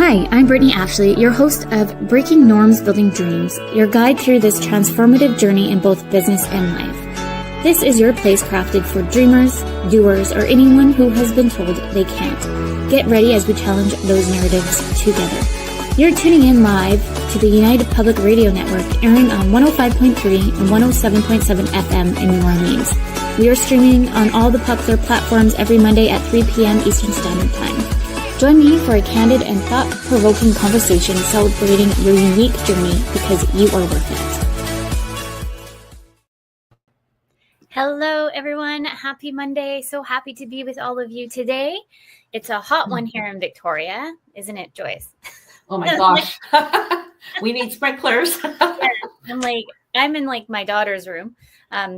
Hi, I'm Brittany Ashley, your host of Breaking Norms, Building Dreams, your guide through this transformative journey in both business and life. This is your place crafted for dreamers, doers, or anyone who has been told they can't. Get ready as we challenge those narratives together. You're tuning in live to the United Public Radio Network, airing on 105.3 and 107.7 FM in New Orleans. We are streaming on all the popular platforms every Monday at 3 p.m. Eastern Standard Time. Join me for a candid and thought-provoking conversation celebrating your unique journey because you are worth it. Hello, everyone. Happy Monday. So happy to be with all of you today. It's a hot one here in Victoria, isn't it, Joyce? Oh my gosh. We need sprinklers. I'm in my daughter's room.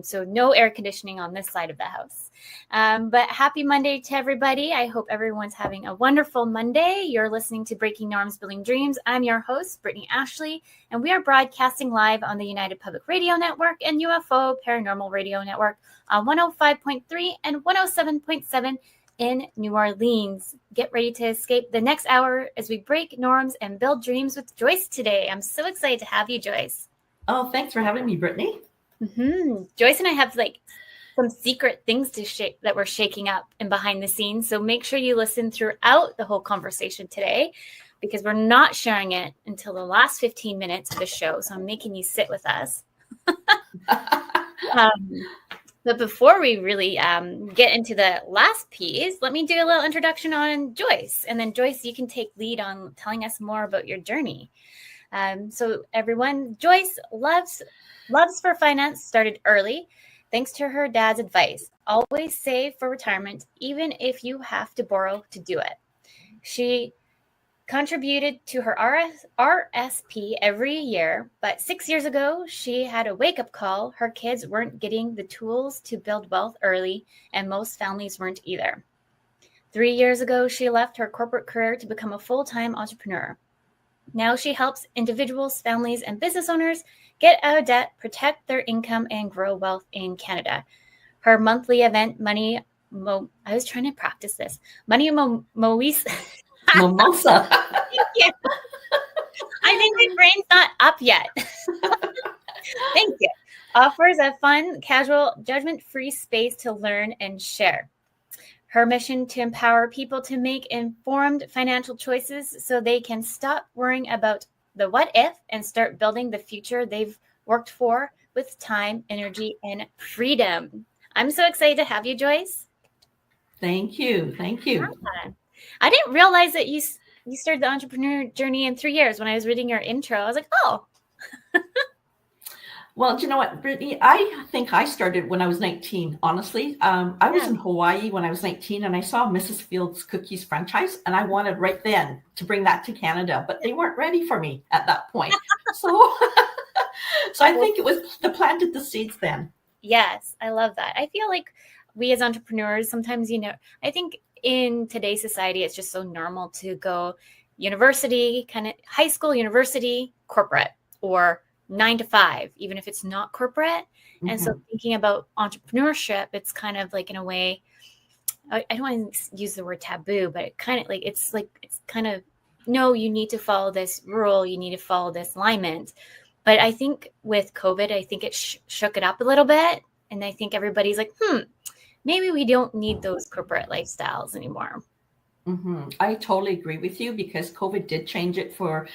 So no air conditioning on this side of the house. But happy Monday to everybody. I hope everyone's having a wonderful Monday. You're listening to Breaking Norms, Building Dreams. I'm your host, Brittany Ashley, and we are broadcasting live on the United Public Radio Network and UFO Paranormal Radio Network on 105.3 and 107.7 in New Orleans. Get ready to escape the next hour as we break norms and build dreams with Joyce today. I'm so excited to have you, Joyce. Oh, thanks for having me, Brittany. Mm-hmm. Joyce and I have some secret things that we're shaking up and behind the scenes. So make sure you listen throughout the whole conversation today, because we're not sharing it until the last 15 minutes of the show. So I'm making you sit with us. But before we really get into the last piece, let me do a little introduction on Joyce. And then Joyce, you can take lead on telling us more about your journey. So everyone, Joyce Loves for Finance started early, thanks to her dad's advice. Always save for retirement, even if you have to borrow to do it. She contributed to her RRSP every year, but 6 years ago, she had a wake-up call. Her kids weren't getting the tools to build wealth early, and most families weren't either. 3 years ago, she left her corporate career to become a full-time entrepreneur. Now she helps individuals, families, and business owners get out of debt, protect their income, and grow wealth in Canada. Her monthly event, Money Mimosa. Mimosa. Thank you. I think my brain's not up yet. Thank you. Offers a fun, casual, judgment-free space to learn and share. Her mission to empower people to make informed financial choices so they can stop worrying about the what if and start building the future they've worked for with time, energy, and freedom. I'm so excited to have you, Joyce. Thank you. Thank you. Yeah. I didn't realize that you started the entrepreneur journey in 3 years. When I was reading your intro, I was like, oh. Well, do you know what, Brittany? I think I started when I was 19, honestly. I was in Hawaii when I was 19, and I saw Mrs. Fields Cookies franchise, and I wanted right then to bring that to Canada, but they weren't ready for me at that point. So I think it was the planted the seeds then. Yes, I love that. I feel like we as entrepreneurs, sometimes, I think in today's society, it's just so normal to go university, kind of high school, university, corporate, or 9 to 5, even if it's not corporate. Mm-hmm. And so thinking about entrepreneurship, it's kind of in a way, I don't want to use the word taboo, but it kind of it's kind of, no, you need to follow this rule. You need to follow this alignment. But I think with COVID, I think it shook it up a little bit. And I think everybody's like, maybe we don't need those corporate lifestyles anymore. Mm-hmm. I totally agree with you, because COVID did change it for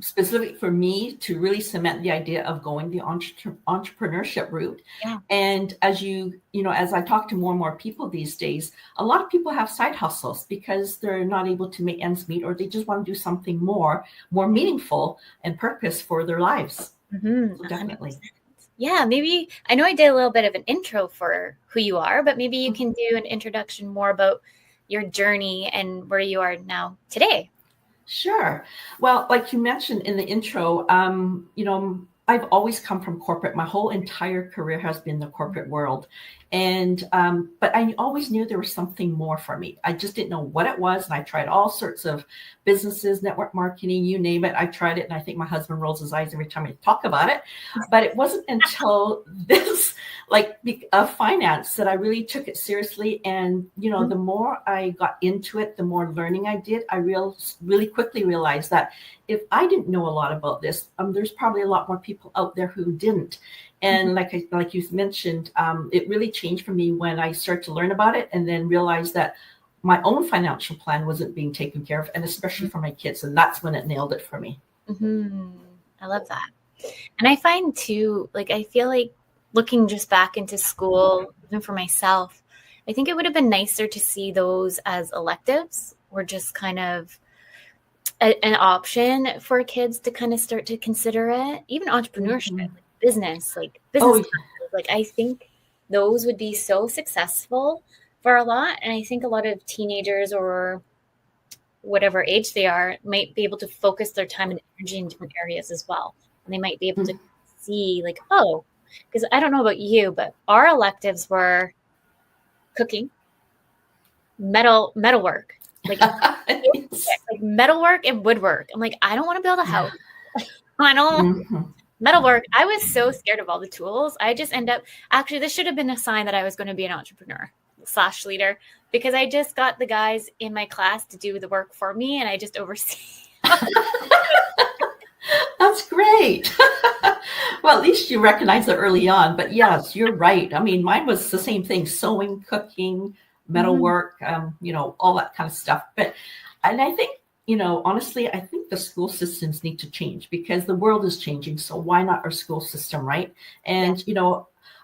specifically for me to really cement the idea of going the entrepreneurship route. Yeah. And as as I talk to more and more people these days, a lot of people have side hustles because they're not able to make ends meet, or they just want to do something more meaningful and purpose for their lives. Mm-hmm. So definitely. 100%. Yeah, maybe I know I did a little bit of an intro for who you are, but maybe you can do an introduction more about your journey and where you are now today. Sure. Well, like you mentioned in the intro, I've always come from corporate. My whole entire career has been the corporate world. And, but I always knew there was something more for me. I just didn't know what it was. And I tried all sorts of businesses, network marketing, you name it. I tried it. And I think my husband rolls his eyes every time I talk about it. But it wasn't until this finance, that I really took it seriously. And, the more I got into it, the more learning I did, I really quickly realized that if I didn't know a lot about this, there's probably a lot more people out there who didn't. And like you mentioned, it really changed for me when I started to learn about it and then realized that my own financial plan wasn't being taken care of, and especially for my kids. And that's when it nailed it for me. I love that. And I find too, I feel like looking just back into school, even for myself, I think it would have been nicer to see those as electives or just kind of an option for kids to kind of start to consider it. Even entrepreneurship, business. I think those would be so successful for a lot. And I think a lot of teenagers or whatever age they are might be able to focus their time and energy in different areas as well. And they might be able to see because I don't know about you, but our electives were cooking, metalwork, metalwork and woodwork. I'm like, I don't want to build a house. I don't metalwork. I was so scared of all the tools. I just actually, this should have been a sign that I was going to be an entrepreneur / leader, because I just got the guys in my class to do the work for me and I just oversee. That's great. Well, at least you recognize it early on. But yes, you're right. I mean, mine was the same thing: sewing, cooking, metalwork, all that kind of stuff. And I think, honestly, I think the school systems need to change because the world is changing. So why not our school system, right? And,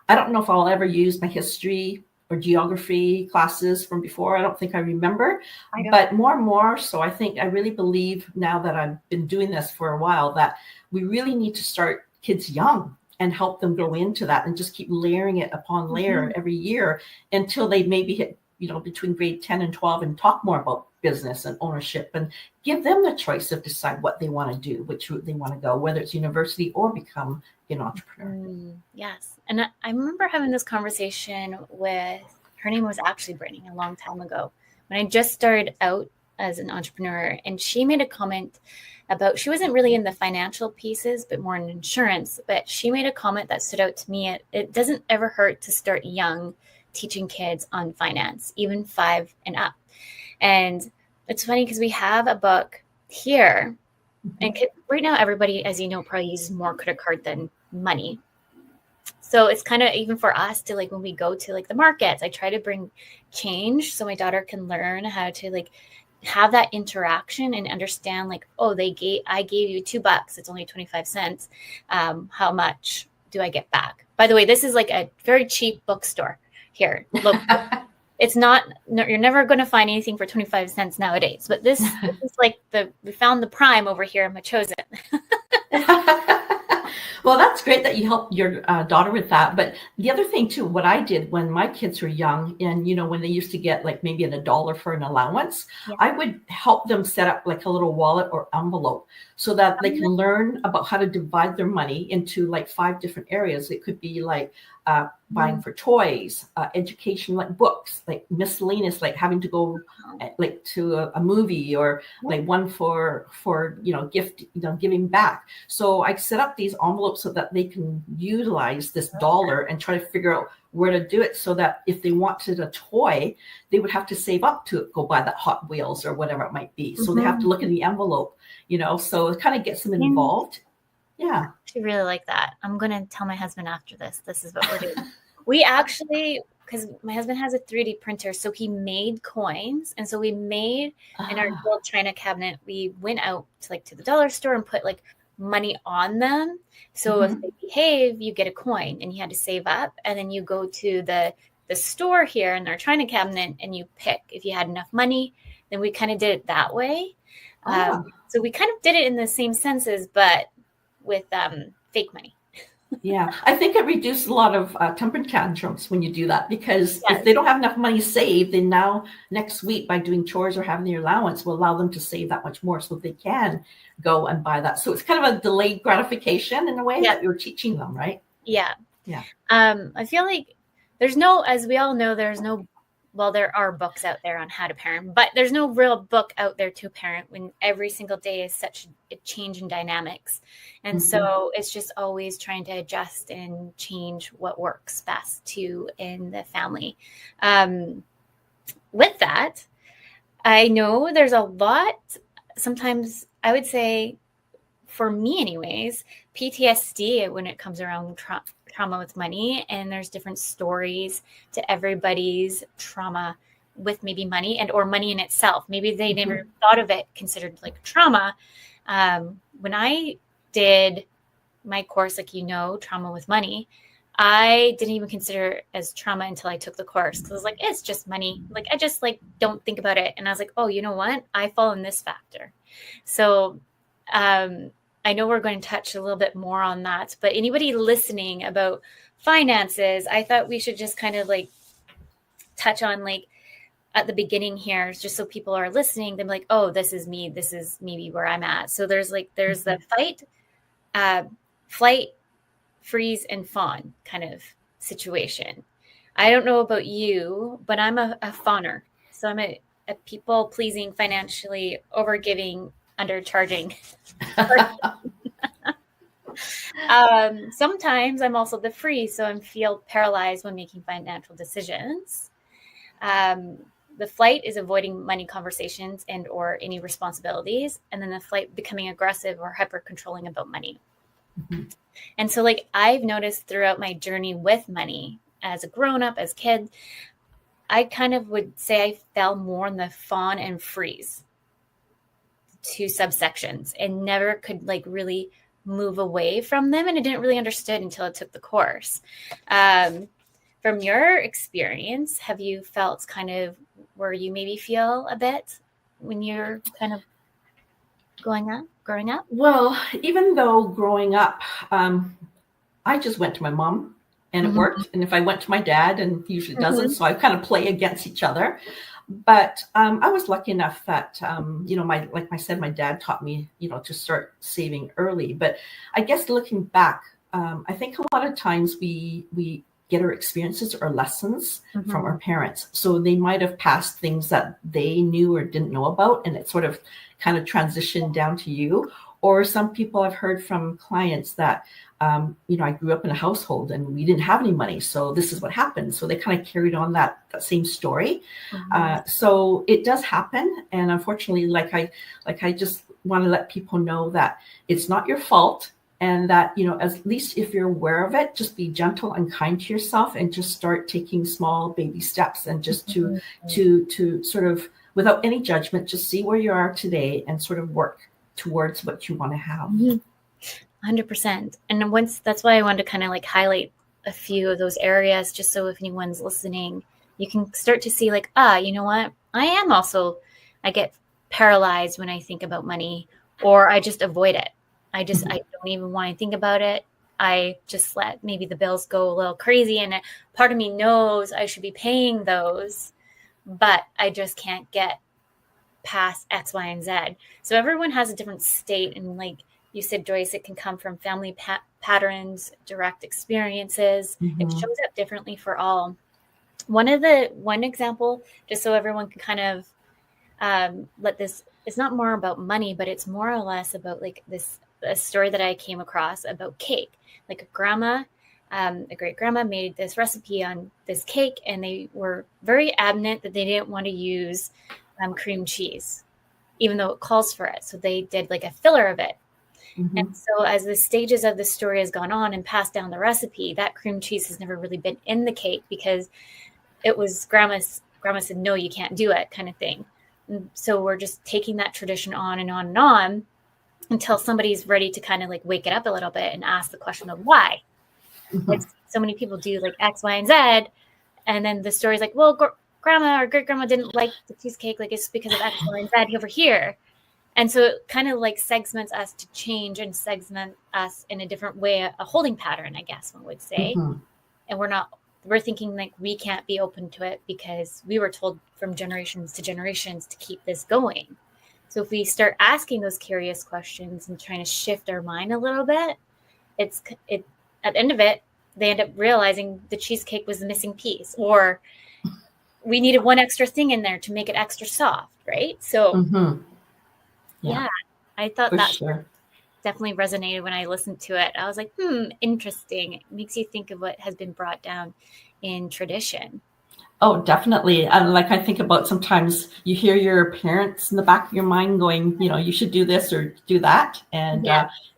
I don't know if I'll ever use my history or geography classes from before. I don't think I remember, but more and more. So I really believe now that I've been doing this for a while, that we really need to start kids young and help them grow into that and just keep layering it upon layer every year until they maybe hit, between grade 10 and 12 and talk more about business and ownership and give them the choice of decide what they want to do, which route they want to go, whether it's university or become an entrepreneur. Yes. And I remember having this conversation with, her name was actually Brittany, a long time ago, when I just started out as an entrepreneur. And she made a comment about, she wasn't really in the financial pieces, but more in insurance. But she made a comment that stood out to me. It doesn't ever hurt to start young, teaching kids on finance, even 5 and up. And it's funny because we have a book here. And right now, everybody, as you know, probably uses more credit card than money. So it's kind of even for us to when we go to the markets, I try to bring change so my daughter can learn how to have that interaction and understand I gave you $2. It's only 25 cents. How much do I get back? By the way, this is a very cheap bookstore here. Look, it's not, you're never going to find anything for 25 cents nowadays, but this is we found the prime over here in Machosen. Well, that's great that you helped your daughter with that. But the other thing too, what I did when my kids were young and, when they used to get maybe $1 for an allowance, I would help them set up a little wallet or envelope so that they can learn about how to divide their money into 5 different areas. It could be buying for toys, education, books, miscellaneous, having to go to a movie or one for gift, giving back. So I set up these envelopes so that they can utilize this dollar and try to figure out where to do it, so that if they wanted a toy, they would have to save up to go buy that Hot Wheels or whatever it might be. So they have to look in the envelope, so it kind of gets them involved. Yeah. I actually really like that. I'm going to tell my husband after this. This is what we're doing. We actually, because my husband has a 3D printer, so he made coins. And so we made in our gold china cabinet, we went out to the dollar store and put money on them. So if they behave, you get a coin, and you had to save up. And then you go to the store here in our china cabinet and you pick if you had enough money. Then we kind of did it that way. So we kind of did it in the same senses, but with fake money. Yeah, I think it reduced a lot of temper tantrums when you do that, because if they don't have enough money saved, then now next week by doing chores or having their allowance will allow them to save that much more so they can go and buy that. So it's kind of a delayed gratification in a way that you're teaching them, right? Yeah. I feel there's no, as we all know, there's no well, there are books out there on how to parent, but there's no real book out there to parent when every single day is such a change in dynamics. And so it's just always trying to adjust and change what works best to in the family. With that, I know there's a lot, sometimes I would say, for me anyways, PTSD when it comes around trauma with money, and there's different stories to everybody's trauma with maybe money and or money in itself. Maybe they never thought of it considered like trauma. When I did my course, like, trauma with money, I didn't even consider it as trauma until I took the course, because I was like, it's just money. Like, I just like don't think about it. And I was like, oh, you know what? I fall in this factor. So I know we're going to touch a little bit more on that, but anybody listening about finances, I thought we should just kind of like touch on like at the beginning here, just so people are listening, they're like, oh, this is me. This is maybe where I'm at. So there's the fight, flight, freeze, and fawn kind of situation. I don't know about you, but I'm a fawner. So I'm a people pleasing, financially overgiving, undercharging. Sometimes I'm also the freeze, so I feel paralyzed when making financial decisions. The flight is avoiding money conversations and or any responsibilities, and then the flight becoming aggressive or hyper controlling about money. And so like I've noticed throughout my journey with money as a grown-up, as kid, I kind of would say I fell more in the fawn and freeze, two subsections, and never could like really move away from them. And I didn't really understand until I took the course. From your experience, have you felt kind of where you maybe feel a bit when you're kind of growing up? Well, even though growing up, I just went to my mom and it worked. And if I went to my dad, and he usually doesn't, so I kind of play against each other. But I was lucky enough that, like I said, my dad taught me, to start saving early. But I guess looking back, I think a lot of times we get our experiences or lessons from our parents. So they might have passed things that they knew or didn't know about, and it sort of kind of transitioned down to you. Or some people I've heard from clients that, I grew up in a household and we didn't have any money, so this is what happened. So they kind of carried on that same story. So it does happen. And unfortunately, like I just want to let people know that it's not your fault. And that, at least if you're aware of it, just be gentle and kind to yourself and just start taking small baby steps, and just to sort of, without any judgment, just see where you are today and sort of work towards what you want to have. 100%. And that's why I wanted to kind of like highlight a few of those areas, just so if anyone's listening, you can start to see like, you know what? I get paralyzed when I think about money, or I just avoid it. I don't even want to think about it. I just let maybe the bills go a little crazy, and part of me knows I should be paying those, but I just can't get past X, Y, and Z. So everyone has a different state. And like you said, Joyce, it can come from family patterns, direct experiences. It shows up differently for all. One example, just so everyone can kind of it's not more about money, but it's more or less about like a story that I came across about cake. Like a great grandma made this recipe on this cake, and they were very adamant that they didn't want to use cream cheese, even though it calls for it. So they did like a filler of it. And so as the stages of the story has gone on and passed down the recipe, that cream cheese has never really been in the cake, because it was grandma said, no, you can't do it, kind of thing. And so we're just taking that tradition on and on and on until somebody's ready to kind of like wake it up a little bit and ask the question of why. Like so many people do like X, Y, and Z. And then the story's like, well, grandma or great grandma didn't like the cheesecake. Like it's because of X, Y, and Z over here. And so it kind of like segments us to change and segment us in a different way, a holding pattern, I guess one would say. And we're thinking like we can't be open to it because we were told from generations to generations to keep this going. So if we start asking those curious questions and trying to shift our mind a little bit, at the end of it, they end up realizing the cheesecake was the missing piece, or we needed one extra thing in there to make it extra soft, right? So yeah, I thought that definitely resonated when I listened to it. I was like, interesting. It makes you think of what has been brought down in tradition. Oh, definitely. And like I think about sometimes you hear your parents in the back of your mind going, you should do this or do that. And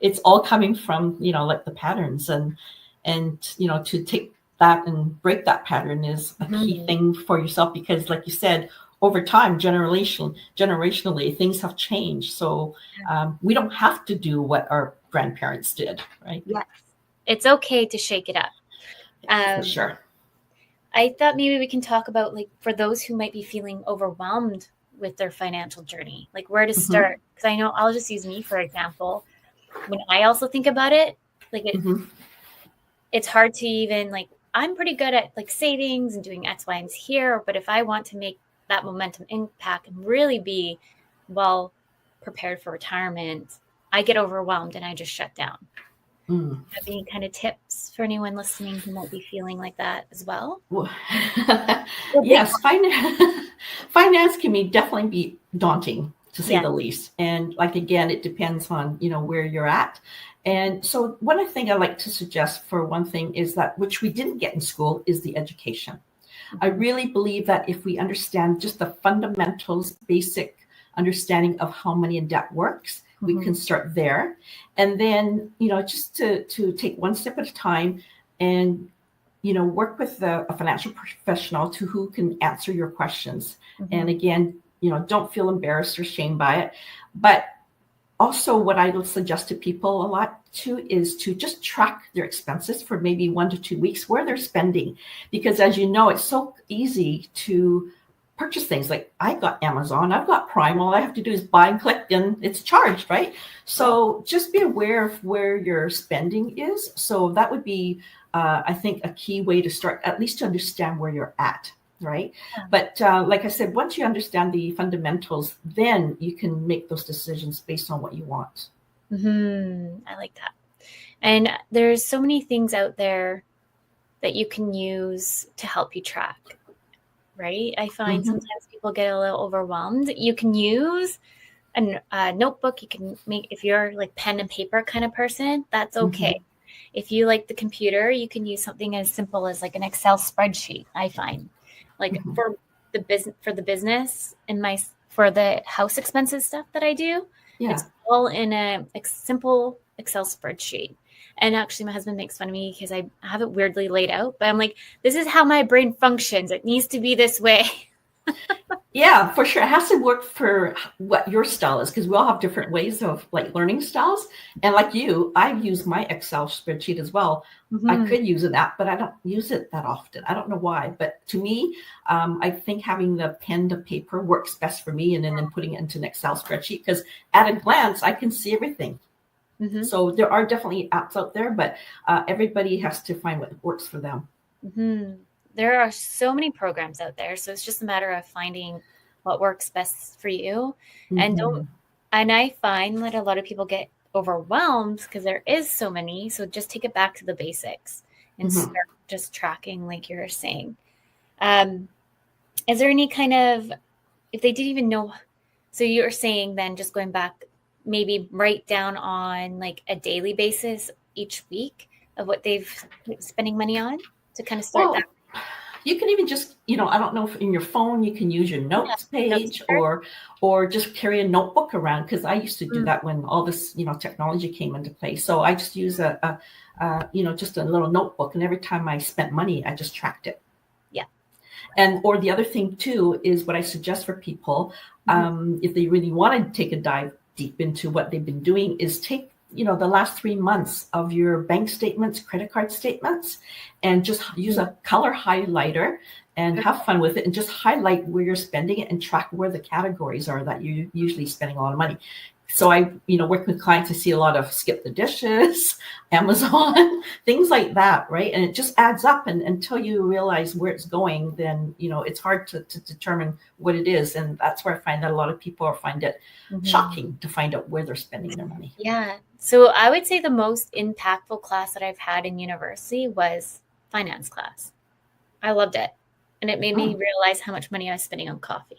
it's all coming from, like the patterns and, to take that and break that pattern is a key thing for yourself, because like you said, over time, generationally, things have changed. So we don't have to do what our grandparents did, right? Yes. It's okay to shake it up. For sure. I thought maybe we can talk about, like, for those who might be feeling overwhelmed with their financial journey, like where to start. Because I know, I'll just use me, for example. When I also think about it, like it's hard to even, like, I'm pretty good at like savings and doing X, Y, and Z here. But if I want to make that momentum impact and really be well prepared for retirement, I get overwhelmed and I just shut down. Have any kind of tips for anyone listening who might be feeling like that as well? Yes, finance can definitely be daunting, to say the least. And like, again, it depends on, where you're at. And so one thing I like to suggest, for one thing, is that, which we didn't get in school, is the education. I really believe that if we understand just the fundamentals, basic understanding of how money and debt works, we can start there. And then, just to take one step at a time and, work with a financial professional who can answer your questions. And again, don't feel embarrassed or shamed by it. But also what I will suggest to people a lot too is to just track their expenses for maybe 1 to 2 weeks, where they're spending. Because as you know, it's so easy to purchase things. Like, I got Amazon, I've got Prime, all I have to do is buy and click and it's charged, right? So just be aware of where your spending is. So that would be, I think, a key way to start, at least to understand where you're at, right? But like I said, once you understand the fundamentals, then you can make those decisions based on what you want. I like that. And there's so many things out there that you can use to help you track, right? I find sometimes people get a little overwhelmed. You can use a notebook. You can make, if you're like pen and paper kind of person, that's okay. If you like the computer, you can use something as simple as like an Excel spreadsheet. I find, like, for the business and for the house expenses stuff that I do, it's all in a simple Excel spreadsheet. And actually, my husband makes fun of me because I have it weirdly laid out, but I'm like, this is how my brain functions. It needs to be this way. Yeah, for sure. It has to work for what your style is, because we all have different ways of like learning styles. And like you, I use my Excel spreadsheet as well. I could use an app, but I don't use it that often. I don't know why, but to me, I think having the pen to paper works best for me, and then putting it into an Excel spreadsheet, because at a glance, I can see everything. So there are definitely apps out there, but everybody has to find what works for them. There are so many programs out there. So it's just a matter of finding what works best for you. And I find that a lot of people get overwhelmed because there is so many. So just take it back to the basics and start just tracking, like you're saying. Is there any kind of, if they didn't even know, so you're saying then just going back, maybe write down on like a daily basis each week of what they've spending money on to kind of start that. You can even just, I don't know if in your phone you can use your notes page or just carry a notebook around, because I used to do that when all this, technology came into play. So I just use just a little notebook, and every time I spent money, I just tracked it. And or the other thing too is what I suggest for people, if they really want to take a dive deep into what they've been doing, is take the last 3 months of your bank statements, credit card statements, and just use a color highlighter and have fun with it, and just highlight where you're spending it and track where the categories are that you're usually spending a lot of money. So I, work with clients, I see a lot of skip the dishes, Amazon, things like that, right? And it just adds up, and until you realize where it's going, then, it's hard to determine what it is. And that's where I find that a lot of people find it shocking to find out where they're spending their money. Yeah. So I would say the most impactful class that I've had in university was finance class. I loved it. And it made me realize how much money I was spending on coffee.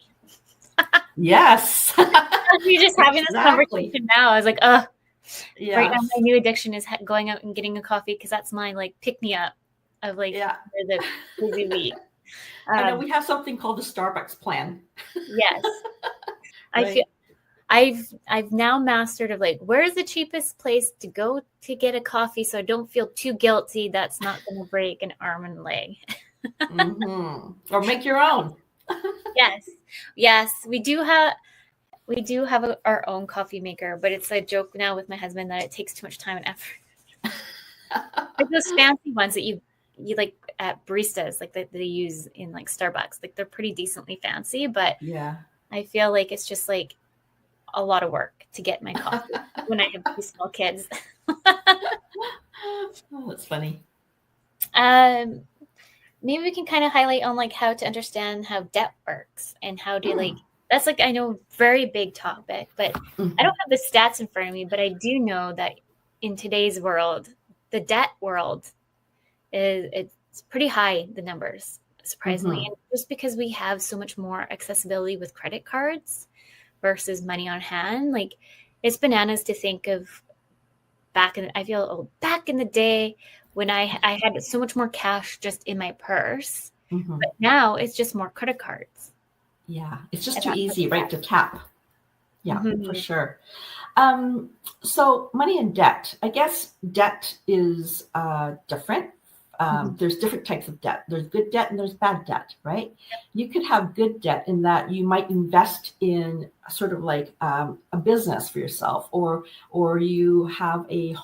Yes. You're just having this conversation now. I was like, oh, yes. Right now my new addiction is going out and getting a coffee because that's my like pick me up of like the busy week. And then we have something called the Starbucks plan. Yes. Right. I feel I've now mastered of like, where's the cheapest place to go to get a coffee so I don't feel too guilty that's not going to break an arm and leg. Or make your own. Yes, we do have our own coffee maker, but it's a joke now with my husband that it takes too much time and effort. Like those fancy ones that you like at baristas, like that they use in like Starbucks, like they're pretty decently fancy, but I feel like it's just like a lot of work to get my coffee when I have 2 small kids. Oh, that's funny. Maybe we can kind of highlight on like how to understand how debt works and how to like, that's like, I know, very big topic, but I don't have the stats in front of me, but I do know that in today's world, the debt world it's pretty high, the numbers, surprisingly. And just because we have so much more accessibility with credit cards versus money on hand, like it's bananas to think of back in the day when I had so much more cash just in my purse, but now it's just more credit cards. Yeah, it's just too easy, right, to tap. Yeah, for sure. So money and debt, I guess debt is different. There's different types of debt. There's good debt and there's bad debt, right? You could have good debt in that you might invest in sort of like a business for yourself, or you have a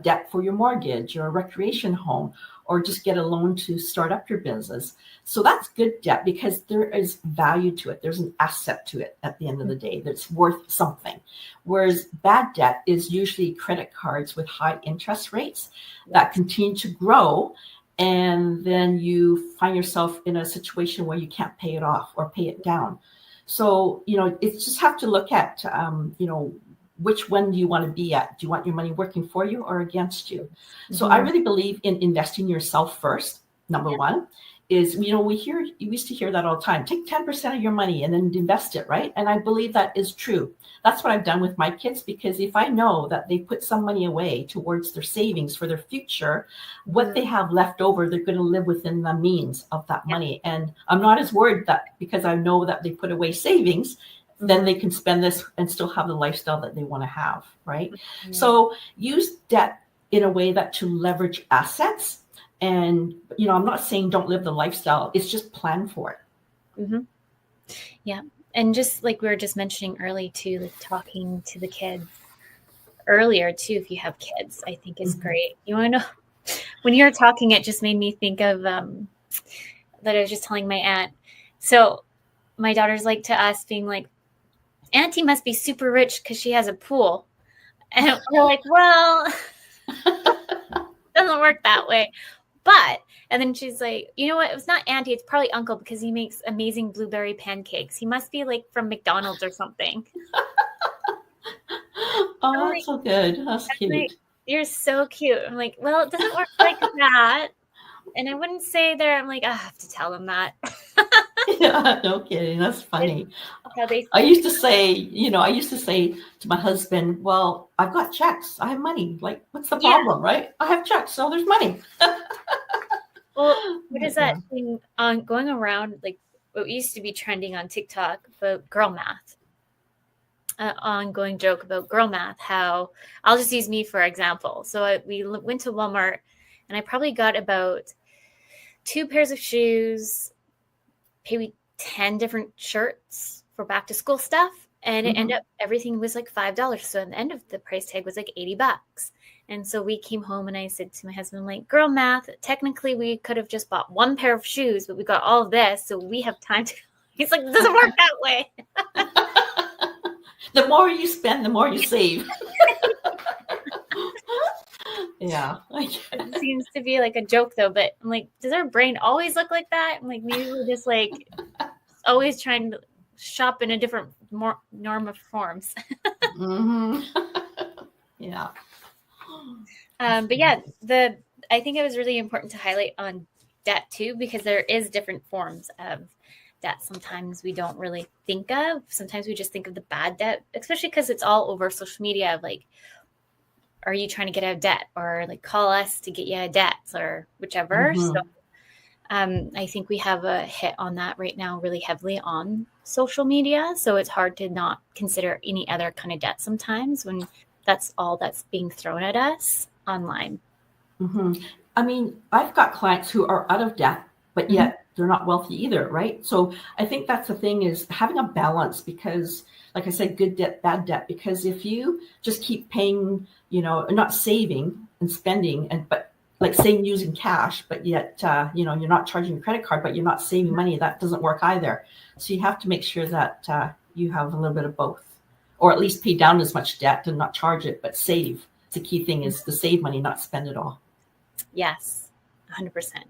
debt for your mortgage or a recreation home, or just get a loan to start up your business. So that's good debt because there is value to it. There's an asset to it at the end of the day that's worth something. Whereas bad debt is usually credit cards with high interest rates that continue to grow. And then you find yourself in a situation where you can't pay it off or pay it down. So, it's just have to look at, which one do you want to be at? Do you want your money working for you or against you? So I really believe in investing yourself first. Number one is, we used to hear that all the time. Take 10% of your money and then invest it, right? And I believe that is true. That's what I've done with my kids, because if I know that they put some money away towards their savings for their future, what they have left over, they're going to live within the means of that money. And I'm not as worried that because I know that they put away savings, then they can spend this and still have the lifestyle that they want to have, right? So use debt in a way that to leverage assets. And, I'm not saying don't live the lifestyle. It's just plan for it. Yeah. And just like we were just mentioning early too, like talking to the kids earlier too, if you have kids, I think is great. You want to know, when you were talking, it just made me think of that I was just telling my aunt. So my daughters like to us being like, Auntie must be super rich because she has a pool. And we're like, well, doesn't work that way. But, and then she's like, you know what? It was not Auntie. It's probably Uncle because he makes amazing blueberry pancakes. He must be like from McDonald's or something. Oh, that's so good. That's cute. Like, you're so cute. I'm like, well, it doesn't work like that. And I wouldn't say there. I'm like, I have to tell them that. Yeah, no kidding. That's funny. I used to say to my husband, well, I've got checks. I have money. Like, what's the problem, right? I have checks, so there's money. Well, what is that thing going around, like what used to be trending on TikTok about girl math? Ongoing joke about girl math, how I'll just use me for example. So we went to Walmart and I probably got about 2 pairs of shoes, maybe 10 different shirts for back to school stuff. And it ended up, everything was like $5. So at the end of the price tag was like $80. And so we came home and I said to my husband, like, girl math, technically we could have just bought 1 pair of shoes, but we got all of this. So we have time to, he's like, it doesn't work that way. The more you spend, the more you save. Yeah. It seems to be like a joke though, but I'm like, does our brain always look like that? I'm like, maybe we're just like always trying to shop in a different, more normal forms. Yeah. But yeah, I think it was really important to highlight on debt too, because there is different forms of debt. Sometimes we don't really think of. Sometimes we just think of the bad debt, especially because it's all over social media. Like, are you trying to get out of debt, or like call us to get you out of debt, or whichever. So I think we have a hit on that right now really heavily on social media. So it's hard to not consider any other kind of debt sometimes when that's all that's being thrown at us online. I mean, I've got clients who are out of debt, but yet they're not wealthy either, right? So I think that's the thing, is having a balance, because like I said, good debt, bad debt, because if you just keep paying, not saving and spending, but like saying using cash, but yet, you're not charging a credit card, but you're not saving money, that doesn't work either. So you have to make sure that you have a little bit of both, or at least pay down as much debt and not charge it, but save. The key thing is to save money, not spend it all. Yes, 100%.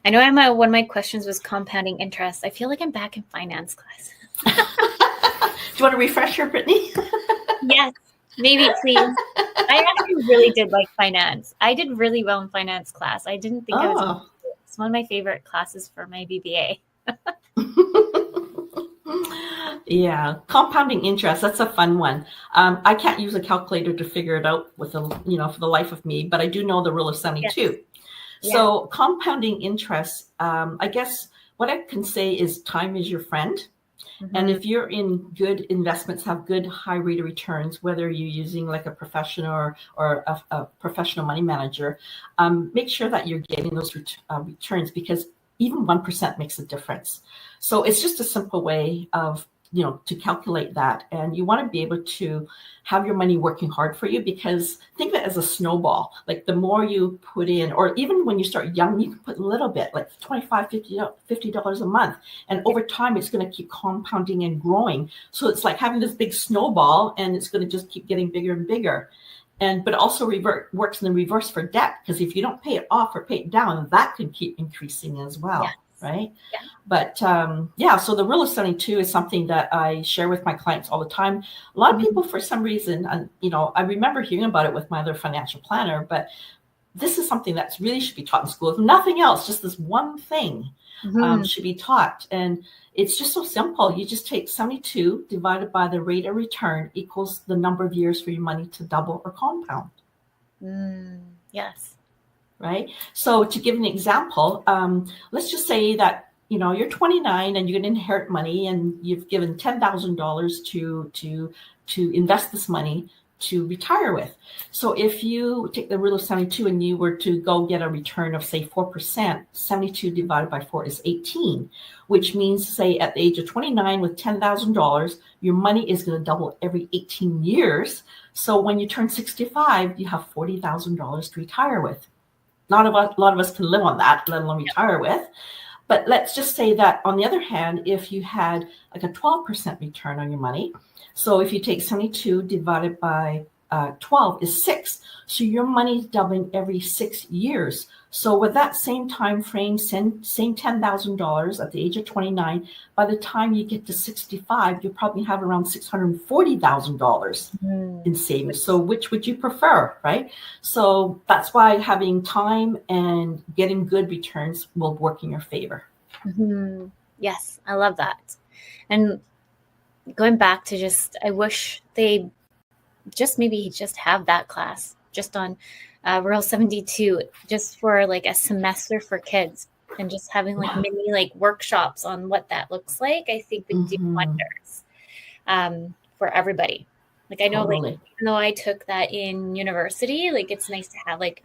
I know one of my questions was compounding interest. I feel like I'm back in finance class. Do you want to refresh your, Brittany? Yes, maybe, please. I actually really did like finance. I did really well in finance class. I didn't think I was. It's one of my favorite classes for my BBA. Yeah, compounding interest, that's a fun one. I can't use a calculator to figure it out for the life of me, but I do know the rule of 72. Yes. So compounding interest, I guess what I can say is time is your friend. And if you're in good investments, have good high rate of returns, whether you're using like a professional or a professional money manager, make sure that you're getting those returns, because even 1% makes a difference. So it's just a simple way of, to calculate that. And you want to be able to have your money working hard for you, because think of it as a snowball. Like the more you put in, or even when you start young, you can put a little bit, like $25, $50 a month. And over time, it's going to keep compounding and growing. So it's like having this big snowball, and it's going to just keep getting bigger and bigger. But also works in the reverse for debt, because if you don't pay it off or pay it down, that could keep increasing as well. Yes. Right? Yeah. But so the rule of 72 is something that I share with my clients all the time. A lot of people, for some reason, and I remember hearing about it with my other financial planner, but this is something that really should be taught in school. If nothing else, just this one thing should be taught. And it's just so simple. You just take 72 divided by the rate of return equals the number of years for your money to double or compound. Yes. Right? So to give an example, let's just say that, you're 29 and you're going to inherit money, and you've given $10,000 to invest this money to retire with. So if you take the rule of 72 and you were to go get a return of, say, 4%, 72 divided by 4 is 18, which means, say, at the age of 29 with $10,000, your money is going to double every 18 years. So when you turn 65, you have $40,000 to retire with. Not a lot of us can live on that, let alone retire with. But let's just say that, on the other hand, if you had like a 12% return on your money, so if you take 72 divided by 12 is 6. So your money is doubling every 6 years. So with that same time frame, same $10,000 at the age of 29, by the time you get to 65, you probably have around $640,000 in savings. So which would you prefer, right? So that's why having time and getting good returns will work in your favor. Yes, I love that. And going back to I wish they maybe have that class just on Rule 72, just for like a semester for kids, and just having like mini like workshops on what that looks like. I think would do wonders for everybody. Like I know, like even though I took that in university, like it's nice to have like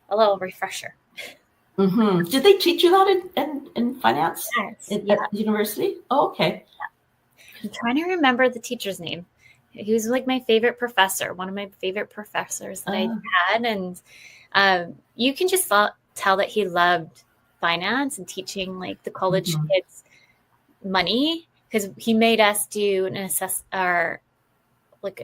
a little refresher. Did they teach you that in finance? Yes. At university? Oh, okay. Yeah. I'm trying to remember the teacher's name. He was like my favorite professor, one of my favorite professors that I had. And you can just tell that he loved finance and teaching like the college kids money, because he made us do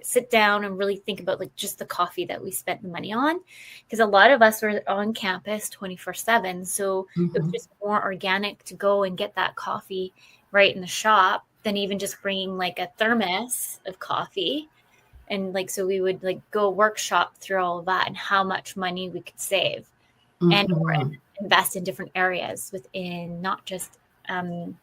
sit down and really think about like just the coffee that we spent the money on, because a lot of us were on campus 24/7. So it was just more organic to go and get that coffee right in the shop than even just bringing like a thermos of coffee. And like, so we would like go workshop through all of that and how much money we could save. and or invest in different areas within, not just on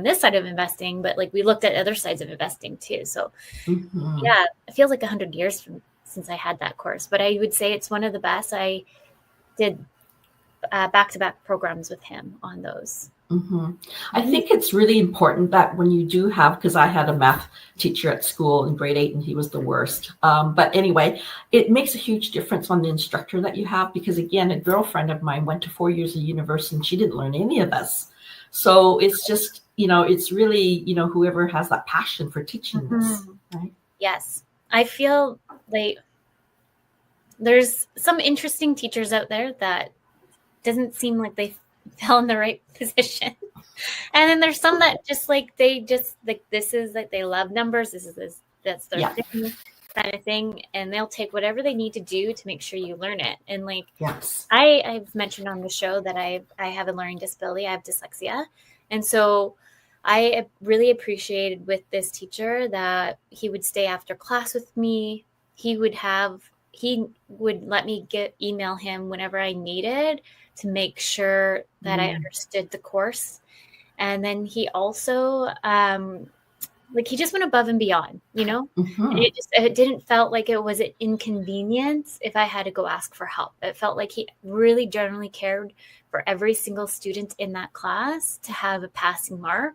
this side of investing, but like we looked at other sides of investing too. So yeah, it feels like 100 years since I had that course, but I would say it's one of the best. I did back-to-back programs with him on those. I think it's really important that when you do have, because I had a math teacher at school in grade 8 and he was the worst. But anyway, it makes a huge difference on the instructor that you have, because again, a girlfriend of mine went to 4 years of university and she didn't learn any of this. So it's just, it's really, whoever has that passion for teaching this, right? Yes. I feel like there's some interesting teachers out there that doesn't seem like they fell in the right position. And then there's some that just like, this is like, they love numbers. That's their thing, kind of thing. And they'll take whatever they need to do to make sure you learn it. And like, I've mentioned on the show that I have a learning disability. I have dyslexia. And so I really appreciated with this teacher that he would stay after class with me. He would let me email him whenever I needed to make sure that I understood the course. And then he also, he just went above and beyond, And it didn't felt like it was an inconvenience if I had to go ask for help. It felt like he really generally cared for every single student in that class to have a passing mark,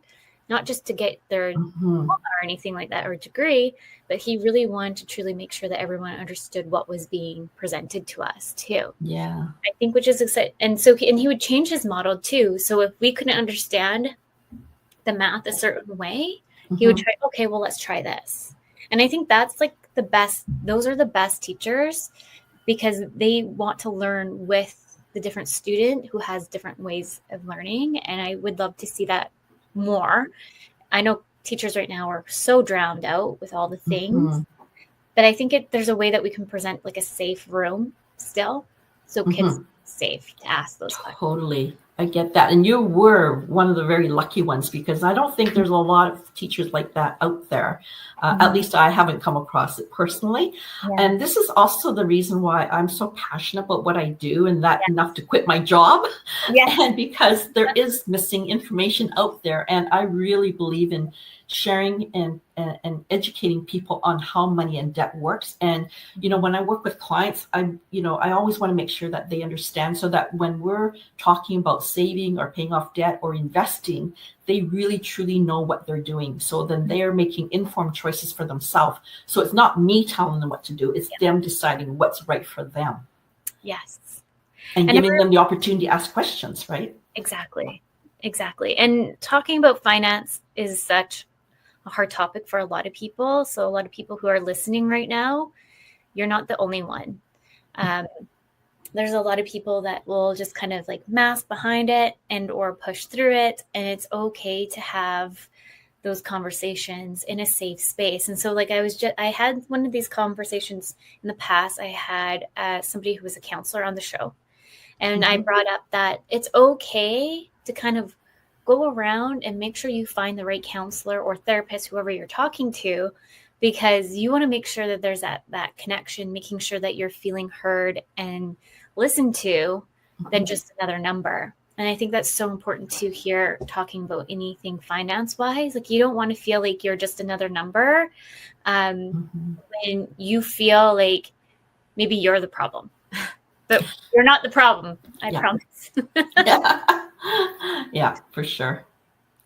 not just to get their diploma or anything like that or degree, but he really wanted to truly make sure that everyone understood what was being presented to us too. Yeah. I think, which is exciting. And so, he would change his model too. So if we couldn't understand the math a certain way, he would try, okay, well, let's try this. And I think that's like the best, those are the best teachers, because they want to learn with the different student who has different ways of learning. And I would love to see that more. I know teachers right now are so drowned out with all the things, but I think there's a way that we can present like a safe room still, so kids safe to ask those questions. Totally. I get that. And you were one of the very lucky ones, because I don't think there's a lot of teachers like that out there. At least I haven't come across it personally. Yeah. And this is also the reason why I'm so passionate about what I do, and that enough to quit my job. And because there is missing information out there. And I really believe in sharing and educating people on how money and debt works. And, when I work with clients, I always want to make sure that they understand, so that when we're talking about saving or paying off debt or investing, they really truly know what they're doing. So then they're making informed choices for themselves. So it's not me telling them what to do. It's them deciding what's right for them. Yes. And giving them the opportunity to ask questions, right? Exactly. And talking about finance is such a hard topic for a lot of people. So a lot of people who are listening right now, you're not the only one. There's a lot of people that will just kind of like mask behind it and or push through it. And it's okay to have those conversations in a safe space. And so like I had one of these conversations in the past. I had somebody who was a counselor on the show. And I brought up that it's okay to kind of go around and make sure you find the right counselor or therapist, whoever you're talking to, because you want to make sure that there's that connection, making sure that you're feeling heard and listened to than just another number. And I think that's so important to hear talking about anything finance-wise. Like, you don't want to feel like you're just another number when you feel like maybe you're the problem. But you're not the problem, I promise. Yeah, for sure.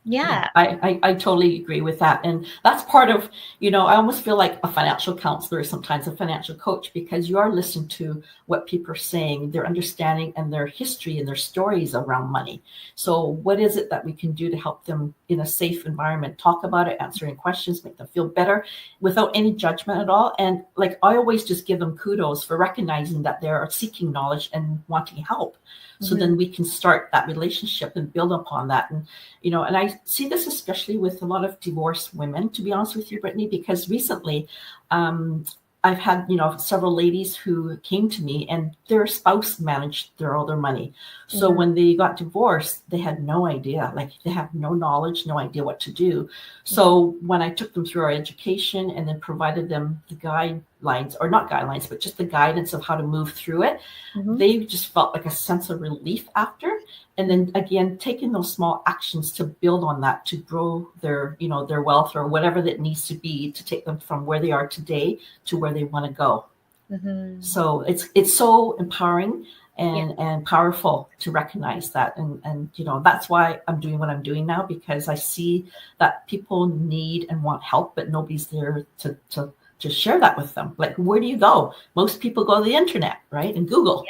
Yeah. I totally agree with that. And that's part of, I almost feel like a financial counselor is sometimes a financial coach, because you are listening to what people are saying, their understanding and their history and their stories around money. So what is it that we can do to help them in a safe environment, talk about it, answering questions, make them feel better without any judgment at all. And like, I always just give them kudos for recognizing that they're seeking knowledge and wanting help. So then we can start that relationship and build upon that. And, and I see this especially with a lot of divorced women, to be honest with you, Brittany, because recently I've had, several ladies who came to me and their spouse managed all their money. So when they got divorced, they had no idea, like they have no knowledge, no idea what to do. So when I took them through our education and then provided them the guide, guidelines, or not guidelines, but just the guidance of how to move through it, they just felt like a sense of relief after. And then again, taking those small actions to build on that, to grow their, their wealth or whatever that needs to be to take them from where they are today to where they want to go. So it's so empowering and powerful to recognize that. And that's why I'm doing what I'm doing now, because I see that people need and want help, but nobody's there to share that with them. Like, where do you go? Most people go to the internet, right? And Google.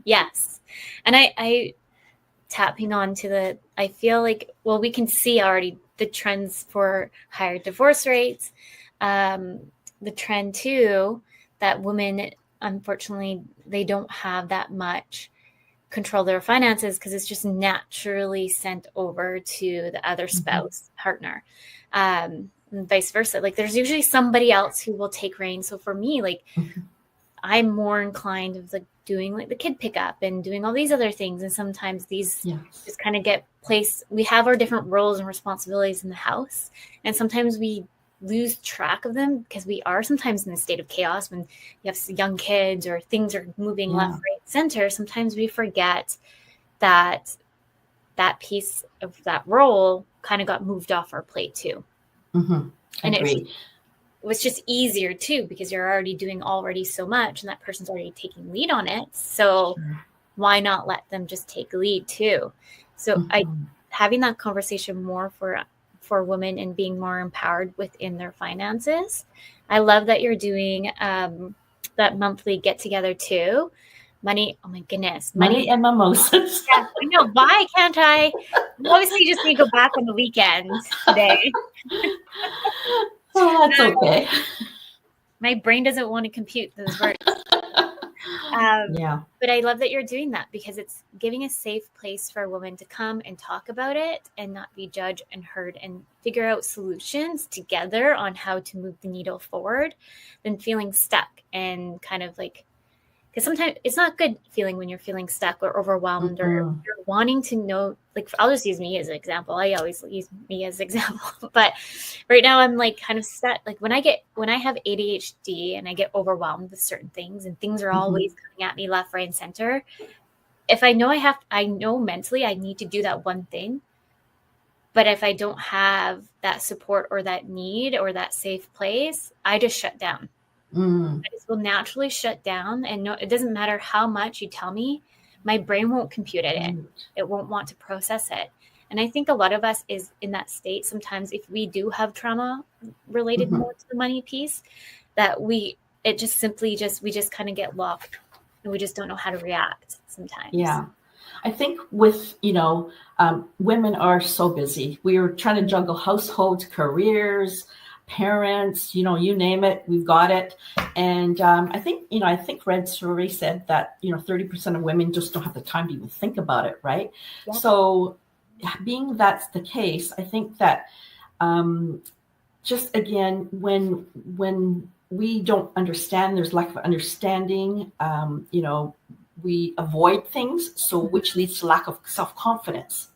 Yes. And I tapping on to I feel like, well, we can see already the trends for higher divorce rates. The trend too, that women, unfortunately, they don't have that much control of their finances because it's just naturally sent over to the other spouse, partner, and vice versa. Like, there's usually somebody else who will take reign. So for me, like, I'm more inclined of like doing like the kid pickup and doing all these other things. And sometimes these just kind of get placed. We have our different roles and responsibilities in the house. And sometimes we lose track of them because we are sometimes in a state of chaos when you have young kids or things are moving left, right, center. Sometimes we forget that that piece of that role kind of got moved off our plate too. And it was just easier too, because you're already doing so much and that person's already taking lead on it. So why not let them just take lead too? So having that conversation more for women and being more empowered within their finances. I love that you're doing that monthly get together too. Money, oh my goodness. Money and mimosas. Yeah, I know. Why can't I? Obviously, you just need to go back on the weekend today. Oh, that's okay. My brain doesn't want to compute those words. But I love that you're doing that, because it's giving a safe place for a woman to come and talk about it and not be judged and heard and figure out solutions together on how to move the needle forward than feeling stuck and kind of like, because sometimes it's not good feeling when you're feeling stuck or overwhelmed or you're wanting to know, like, I'll just use me as an example. I always use me as an example, but right now I'm like kind of stuck. Like when I have ADHD and I get overwhelmed with certain things and things are always coming at me left, right, and center. If I know mentally I need to do that one thing, but if I don't have that support or that need or that safe place, I just shut down. I just will naturally shut down, and it doesn't matter how much you tell me, my brain won't compute it. It won't want to process it. And I think a lot of us is in that state sometimes if we do have trauma related more to the money piece, that we just kind of get locked and we just don't know how to react sometimes. Yeah. I think with, women are so busy. We are trying to juggle households, careers, parents, you name it, we've got it. And I think Red Survey said that, 30% of women just don't have the time to even think about it, right? Yeah. So being that's the case, I think that just again, when we don't understand, there's lack of understanding, we avoid things, so which leads to lack of self-confidence.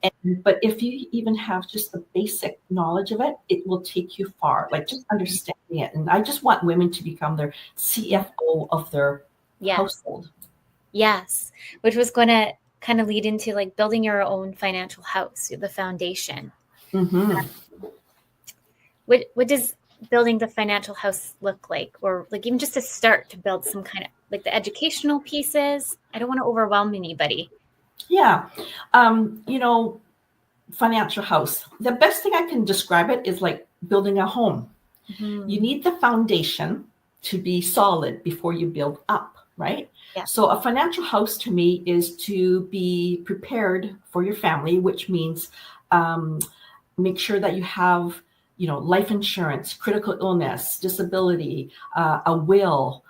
Yeah. But if you even have just the basic knowledge of it, it will take you far, like just understanding it. And I just want women to become their CFO of their household. Yes, which was going to kind of lead into like building your own financial house, the foundation. What does building the financial house look like? Or like even just a start to build some kind of like the educational pieces? I don't want to overwhelm anybody. Yeah. Financial house. The best thing I can describe it is like building a home. You need the foundation to be solid before you build up, right? Yeah. So a financial house to me is to be prepared for your family, which means make sure that you have, life insurance, critical illness, disability, a will,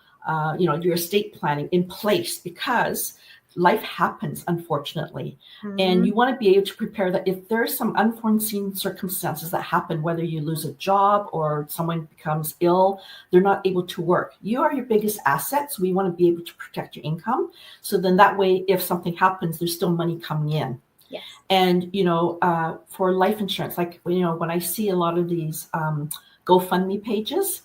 your estate planning in place, because life happens, unfortunately. And you want to be able to prepare that if there's some unforeseen circumstances that happen, whether you lose a job or someone becomes ill, they're not able to work. You are your biggest asset. So we want to be able to protect your income. So then that way, if something happens, there's still money coming in. Yes. And, for life insurance, like, when I see a lot of these GoFundMe pages,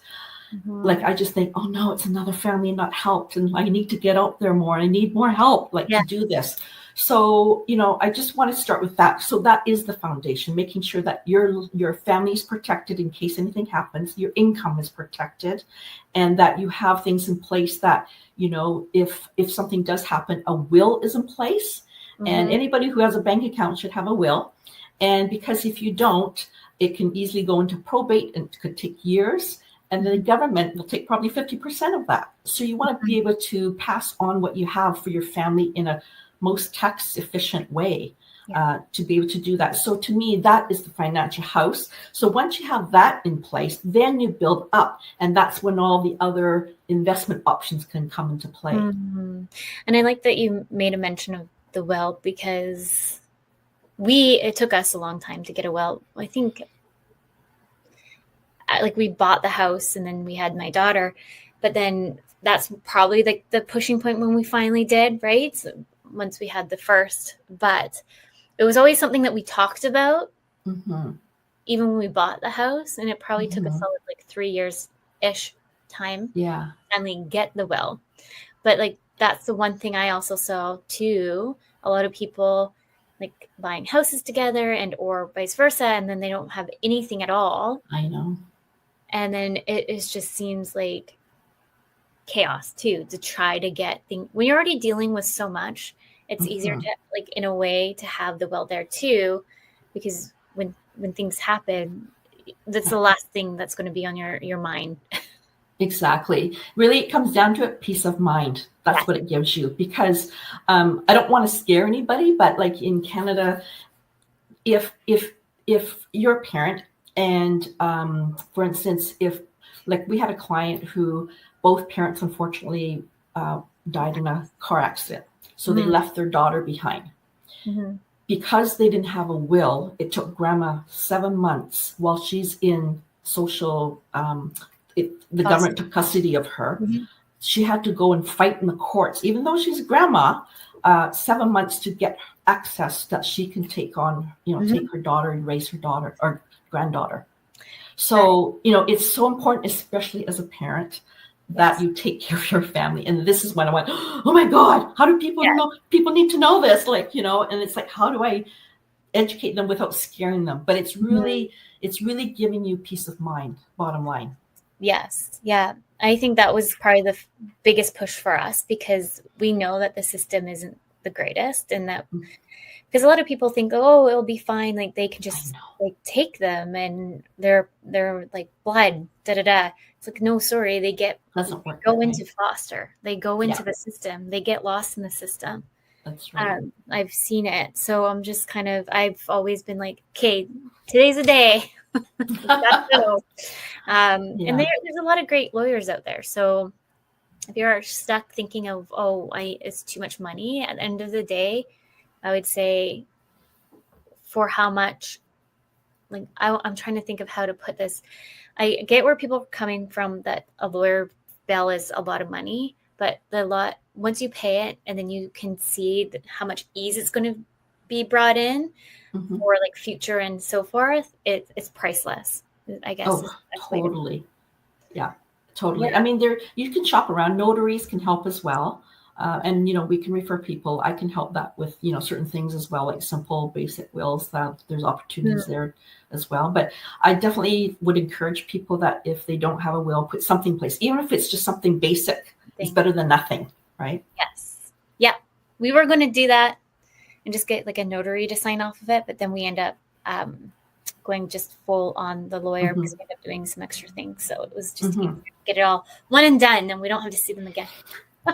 Like, I just think, oh no, it's another family not helped, and I need to get out there more. I need more help, like to do this. So, I just want to start with that. So that is the foundation, making sure that your family is protected in case anything happens, your income is protected, and that you have things in place that, if something does happen, a will is in place. And anybody who has a bank account should have a will. And because if you don't, it can easily go into probate and it could take years. And the government will take probably 50% of that. So you want to be able to pass on what you have for your family in a most tax efficient way, to be able to do that. So to me, that is the financial house. So once you have that in place, then you build up. And that's when all the other investment options can come into play. And I like that you made a mention of the will, because it took us a long time to get a will. I think like we bought the house and then we had my daughter, but then that's probably like the pushing point when we finally did, right? So once we had the first, but it was always something that we talked about even when we bought the house, and it probably took a solid like 3 years-ish time to finally get the will. But like, that's the one thing I also saw too. A lot of people like buying houses together or vice versa, and then they don't have anything at all. I know. And then it just seems like chaos too, to try to get things when you're already dealing with so much. It's easier to, like, in a way, to have the will there too, because when things happen, that's the last thing that's going to be on your mind. Exactly. Really, it comes down to a peace of mind. That's what it gives you. Because I don't want to scare anybody, but like in Canada, if you're a parent, and for instance, if like we had a client who both parents unfortunately died in a car accident, so they left their daughter behind. Because they didn't have a will, it took grandma 7 months while she's in social. The government took custody of her. She had to go and fight in the courts, even though she's a grandma. 7 months to get access that she can take on, take her daughter and raise her daughter or granddaughter. So, it's so important, especially as a parent, that you take care of your family. And this is when I went, oh my God, how do people know? People need to know this, like, and it's like, how do I educate them without scaring them? But it's really giving you peace of mind, bottom line. Yes. Yeah. I think that was probably the biggest push for us, because we know that the system isn't the greatest, and that because a lot of people think, oh, it'll be fine. Like they can just like take them and they're like blood, It's like, no, sorry. They go into foster. They go into the system. They get lost in the system. That's right. I've seen it. So I'm just I've always been like, okay, today's the day. And there's a lot of great lawyers out there. So if you're stuck thinking of, it's too much money, at the end of the day, I would say, for how much, like, I'm trying to think of how to put this. I get where people are coming from, that a lawyer bill is a lot of money, but once you pay it and then you can see how much ease it's going to be brought in for like future and so forth, it's priceless, I guess. Oh, totally. Yeah, totally. I mean, you can shop around. Notaries can help as well. And, we can refer people. I can help that with, certain things as well, like simple, basic wills. That there's opportunities there as well. But I definitely would encourage people that if they don't have a will, put something in place, even if it's just something basic. It's better than nothing, right? Yes. Yeah. We were going to do that and just get like a notary to sign off of it. But then we end up going just full on the lawyer because we ended up doing some extra things. So it was just easier to get it all one and done, and we don't have to see them again.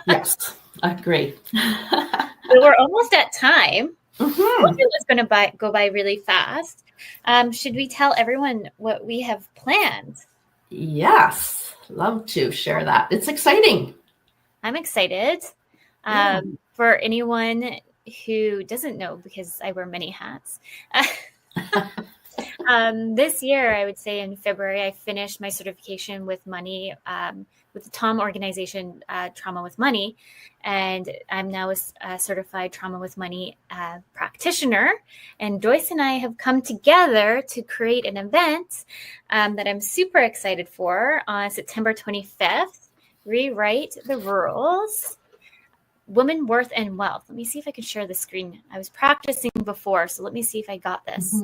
Yes, I agree. So we're almost at time. It's going to go by really fast. Should we tell everyone what we have planned? Yes, love to share that. It's exciting. I'm excited. For anyone who doesn't know, because I wear many hats, This year, I would say in February, I finished my certification with money, with the TOM organization, Trauma with Money. And I'm now a certified Trauma with Money practitioner. And Joyce and I have come together to create an event that I'm super excited for on September 25th, Rewrite the Rules. Women, Worth, and Wealth. Let me see if I can share the screen. I was practicing before, so let me see if I got this.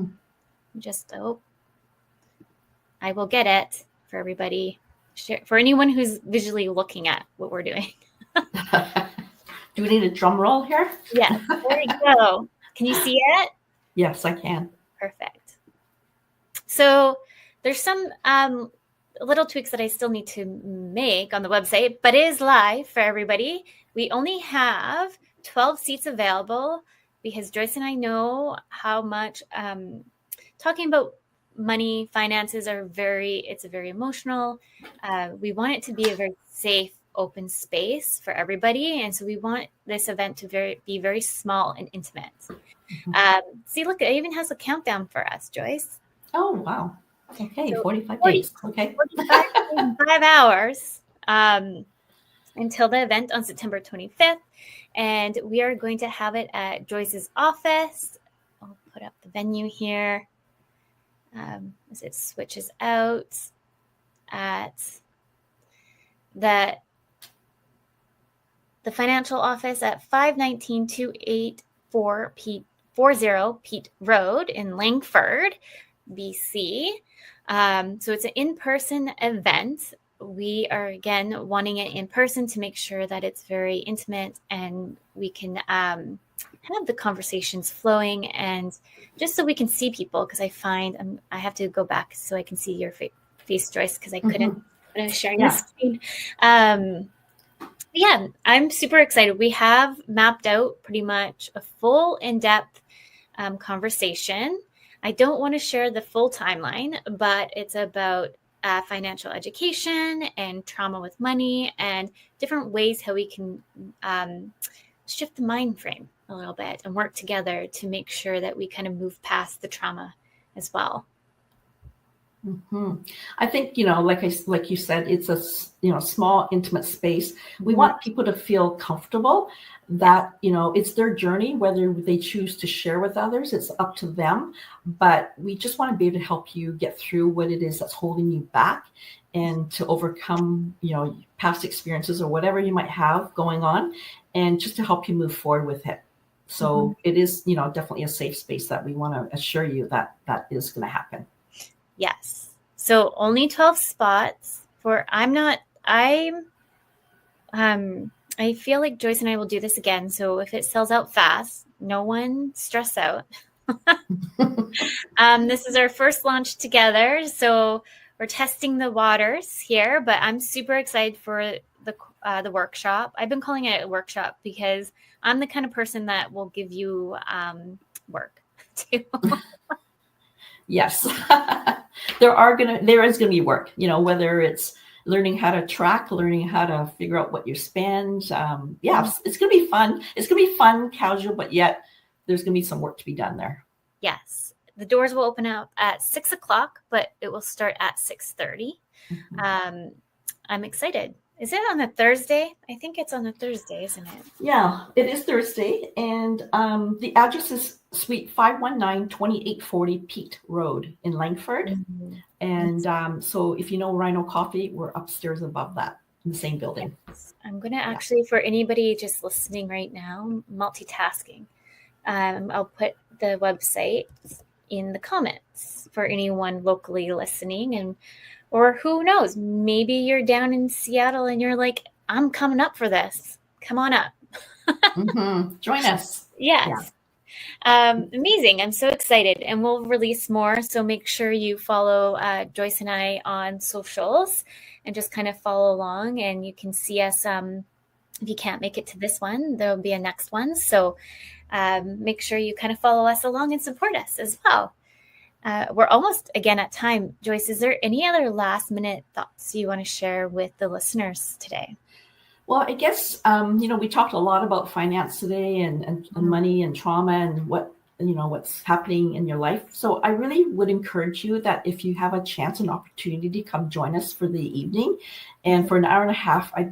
I will get it for everybody. For anyone who's visually looking at what we're doing. Do we need a drum roll here? Yes, there we go. Can you see it? Yes, I can. Perfect. So there's some little tweaks that I still need to make on the website, but it is live for everybody. We only have 12 seats available because Joyce and I know how much talking about money, finances it's a very emotional. We want it to be a very safe, open space for everybody. And so we want this event to be very small and intimate. See, look, it even has a countdown for us, Joyce. Oh, wow. Okay, so 45 days. Okay. 5 hours until the event on September 25th. And we are going to have it at Joyce's office. I'll put up the venue here. As it switches out at the financial office at 519-284 Pete Road in Langford, BC. So it's an in-person event. We are, again, wanting it in person to make sure that it's very intimate and we can have the conversations flowing, and just so we can see people, because I find I have to go back so I can see your face, Joyce, because I couldn't when I was sharing the screen. Yeah, I'm super excited. We have mapped out pretty much a full in-depth conversation. I don't want to share the full timeline, but it's about financial education and trauma with money and different ways how we can shift the mind frame a little bit and work together to make sure that we kind of move past the trauma as well. I think, like you said, it's a small, intimate space. We want people to feel comfortable that, it's their journey, whether they choose to share with others, it's up to them. But we just want to be able to help you get through what it is that's holding you back and to overcome, past experiences or whatever you might have going on, and just to help you move forward with it. So it is, definitely a safe space that we want to assure you that is going to happen. Yes. So only 12 spots I feel like Joyce and I will do this again. So if it sells out fast, no one stress out. This is our first launch together. So we're testing the waters here, but I'm super excited for the workshop. I've been calling it a workshop because I'm the kind of person that will give you work too. Yes, there is going to be work, whether it's learning how to track, learning how to figure out what you spend. It's going to be fun. It's going to be fun, casual, but yet there's going to be some work to be done there. Yes. The doors will open up at 6:00, but it will start at 6:30. I'm excited. Is it on a Thursday? I think it's on a Thursday, isn't it? Yeah, it is Thursday. And the address is Suite 519, 2840 Pete Road in Langford. And so if you know Rhino Coffee, we're upstairs above that in the same building. Yes. I'm going to actually, for anybody just listening right now, multitasking, I'll put the website in the comments for anyone locally listening, or who knows, maybe you're down in Seattle and you're like, I'm coming up for this. Come on up. Join us. Yes. Yeah. Amazing. I'm so excited, and we'll release more. So make sure you follow Joyce and I on socials and just kind of follow along, and you can see us. If you can't make it to this one, there'll be a next one. So make sure you kind of follow us along and support us as well. We're almost again at time. Joyce, is there any other last minute thoughts you want to share with the listeners today? Well, I guess, we talked a lot about finance today and money and trauma and what what's happening in your life. So I really would encourage you that if you have a chance and opportunity to come join us for the evening, and for an hour and a half, I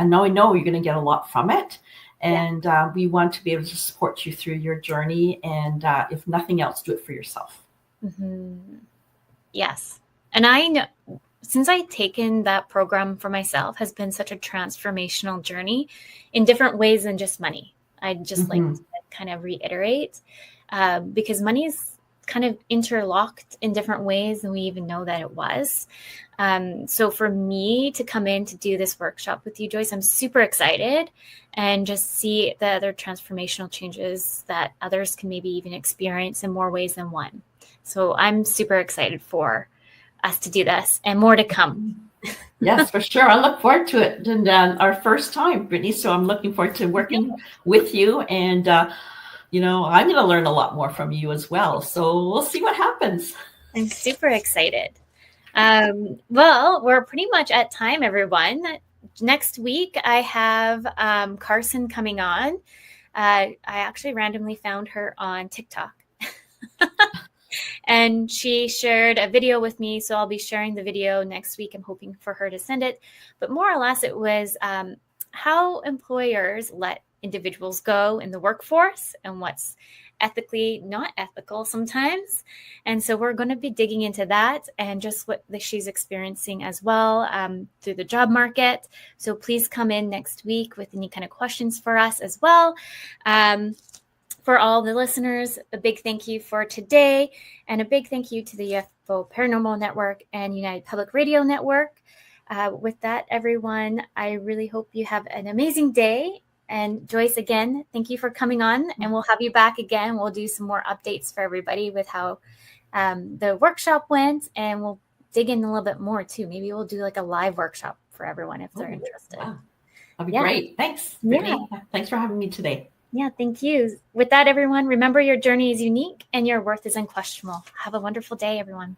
know you're going to get a lot from it. And we want to be able to support you through your journey. And if nothing else, do it for yourself. Mm-hmm. Yes. And I know, since I've taken that program for myself, has been such a transformational journey in different ways than just money. I'd just like to kind of reiterate, because money is kind of interlocked in different ways than we even know that it was. So for me to come in to do this workshop with you, Joyce, I'm super excited, and just see the other transformational changes that others can maybe even experience in more ways than one. So I'm super excited for us to do this, and more to come. Yes, for sure. I look forward to it. And our first time, Brittany. So I'm looking forward to working with you. And, I'm going to learn a lot more from you as well. So we'll see what happens. I'm super excited. Well, we're pretty much at time, everyone. Next week, I have Carson coming on. I actually randomly found her on TikTok. And she shared a video with me, so I'll be sharing the video next week. I'm hoping for her to send it. But more or less, it was how employers let individuals go in the workforce and what's ethically not ethical sometimes. And so we're going to be digging into that and just what she's experiencing as well through the job market. So please come in next week with any kind of questions for us as well. For all the listeners, a big thank you for today, and a big thank you to the UFO Paranormal Network and United Public Radio Network. With that, everyone, I really hope you have an amazing day. And Joyce, again, thank you for coming on, and we'll have you back again. We'll do some more updates for everybody with how the workshop went, and we'll dig in a little bit more too. Maybe we'll do like a live workshop for everyone if they're interested. Wow. That'd be great. Thanks, Brittany. Yeah. Thanks for having me today. Yeah, thank you. With that, everyone, remember your journey is unique and your worth is unquestionable. Have a wonderful day, everyone.